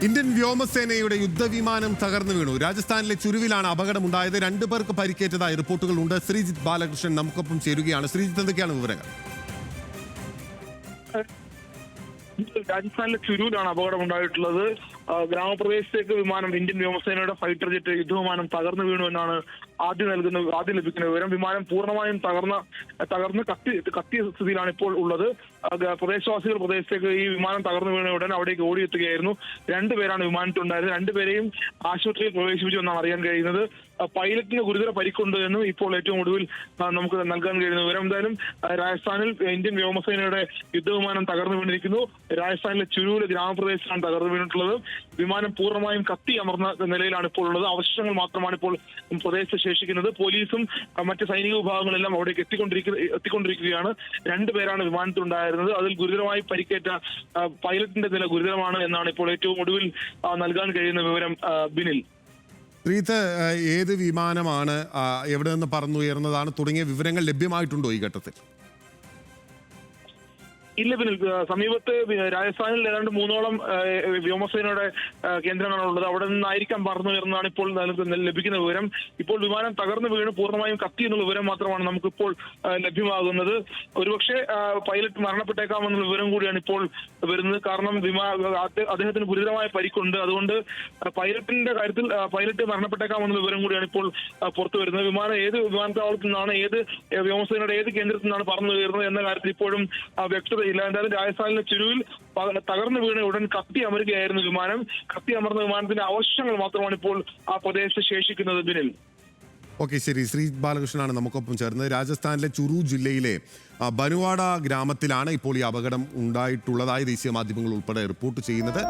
Indian വ്യോമസേനയുടെ യുദ്ധവിമാനം തകർന്നു വീണു. രാജസ്ഥാനിലെ ചുരുവിലാണ് അപകടമുണ്ടായത്. 2 പേർക്ക് പരിക്കേറ്റതായി റിപ്പോർട്ടുകളുണ്ട്. ശ്രീജിത്ത് ബാലകൃഷ്ണൻ നമുക്കൊപ്പം ചേരുകയാണ്. ശ്രീജിത്ത്, എന്തൊക്കെയാണ് വിവരങ്ങൾ? രാജസ്ഥാനിലെ ചുരൂരിലാണ് അപകടം ഉണ്ടായിട്ടുള്ളത്. ഗ്രാമപ്രദേശത്തേക്ക് വിമാനം, ഇന്ത്യൻ വ്യോമസേനയുടെ ഫൈറ്റർ ജെറ്റ് യുദ്ധവിമാനം തകർന്നു വീണു എന്നാണ് ആദ്യം ലഭിക്കുന്ന വിവരം. വിമാനം പൂർണ്ണമായും തകർന്ന് കത്തിയ സ്ഥിതിയിലാണ് ഇപ്പോൾ ഉള്ളത്. പ്രദേശവാസികൾ പ്രദേശത്തേക്ക് ഈ വിമാനം തകർന്നു വീണ ഉടൻ അവിടേക്ക് ഓടിയെത്തുകയായിരുന്നു. 2 പേരാണ് വിമാനത്തിലുണ്ടായിരുന്നത്. 2 പേരെയും ആശുപത്രിയിൽ പ്രവേശിപ്പിച്ചു എന്നാണ് അറിയാൻ കഴിയുന്നത്. പൈലറ്റിന് ഗുരുതര പരിക്കുണ്ട് എന്നും ഇപ്പോൾ ഏറ്റവും ഒടുവിൽ നമുക്ക് നൽകാൻ കഴിയുന്ന വിവരം. എന്തായാലും രാജസ്ഥാനിൽ ഇന്ത്യൻ വ്യോമസേനയുടെ യുദ്ധവിമാനം തകർന്നു വീണിരിക്കുന്നു. രാജസ്ഥാനിലെ ചുരൂര് ഗ്രാമപ്രദേശത്താണ് തകർന്നു വീണിട്ടുള്ളത്. വിമാനം പൂർണ്ണമായും കത്തി അമർന്ന നിലയിലാണ് ഇപ്പോൾ ഉള്ളത്. അവശിഷ്ടങ്ങൾ മാത്രമാണ് ഇപ്പോൾ പ്രദേശത്ത് ശേഷിക്കുന്നത്. പോലീസും മറ്റ് സൈനിക വിഭാഗങ്ങളെല്ലാം അവിടേക്ക് എത്തിക്കൊണ്ടിരിക്കുകയാണ്. 2 പേരാണ് വിമാനത്തിലുണ്ടായിരുന്നത്. അതിൽ ഗുരുതരമായി പരിക്കേറ്റ പൈലറ്റിന്റെ നില ഗുരുതരമാണ് എന്നാണ് ഇപ്പോൾ ഏറ്റവും ഒടുവിൽ നൽകാൻ കഴിയുന്ന വിവരം. ബിനിൽ, ശ്രീജിത്ത്, ഏത് വിമാനമാണ്, എവിടെ നിന്ന് പറന്നുയർന്നതാണ് തുടങ്ങിയ വിവരങ്ങൾ ലഭ്യമായിട്ടുണ്ടോ ഈ ഘട്ടത്തിൽ? ഇല്ല ബിനിൽ, സമീപത്ത് രാജസ്ഥാനിൽ ഏതാണ്ട് 3ഓളം വ്യോമസേനയുടെ കേന്ദ്രങ്ങളാണുള്ളത്. അവിടെ നിന്നായിരിക്കാം പറന്നുയർന്നതാണ് ഇപ്പോൾ ലഭിക്കുന്ന വിവരം. ഇപ്പോൾ വിമാനം തകർന്നു വീണ് പൂർണ്ണമായും കത്തി എന്നുള്ള വിവരം മാത്രമാണ് നമുക്കിപ്പോൾ ലഭ്യമാകുന്നത്. ഒരുപക്ഷെ പൈലറ്റ് മരണപ്പെട്ടേക്കാമെന്നുള്ള വിവരം കൂടിയാണ് ഇപ്പോൾ വരുന്നത്. കാരണം അദ്ദേഹത്തിന് ഗുരുതരമായ പരിക്കുണ്ട്. അതുകൊണ്ട് പൈലറ്റിന്റെ കാര്യത്തിൽ പൈലറ്റ് മരണപ്പെട്ടേക്കാമെന്നുള്ള വിവരം കൂടിയാണ് ഇപ്പോൾ പുറത്തു വരുന്നത്. വിമാനം ഏത് വിമാനത്താവളത്തിൽ നിന്നാണ്, ഏത് വ്യോമസേനയുടെ ഏത് കേന്ദ്രത്തിൽ നിന്നാണ് പറന്നുയർന്നത് എന്ന കാര്യത്തിൽ ഇപ്പോഴും വ്യക്തത ഇല്ല. എന്തായാലും രാജസ്ഥാനിലെ ചുരുവിൽ തകർന്നു വീണ ഉടൻ കത്തി അമരുകയായിരുന്നു വിമാനം. കത്തി അമർന്ന വിമാനത്തിന്റെ അവശിഷ്ടങ്ങൾ മാത്രമാണ് ഇപ്പോൾ ആ പ്രദേശത്ത് ശേഷിക്കുന്നത്. ബിനിൽ, ഓക്കെ, ശരി. ശ്രീജിത്ത് ബാലകൃഷ്ണനാണ് നമുക്കൊപ്പം ചേർന്നത്. രാജസ്ഥാനിലെ ചുരു ജില്ലയിലെ ബനുവാഡ ഗ്രാമത്തിലാണ് ഇപ്പോൾ ഈ അപകടം ഉണ്ടായിട്ടുള്ളതായി ദേശീയ മാധ്യമങ്ങൾ ഉൾപ്പെടെ റിപ്പോർട്ട് ചെയ്യുന്നത്.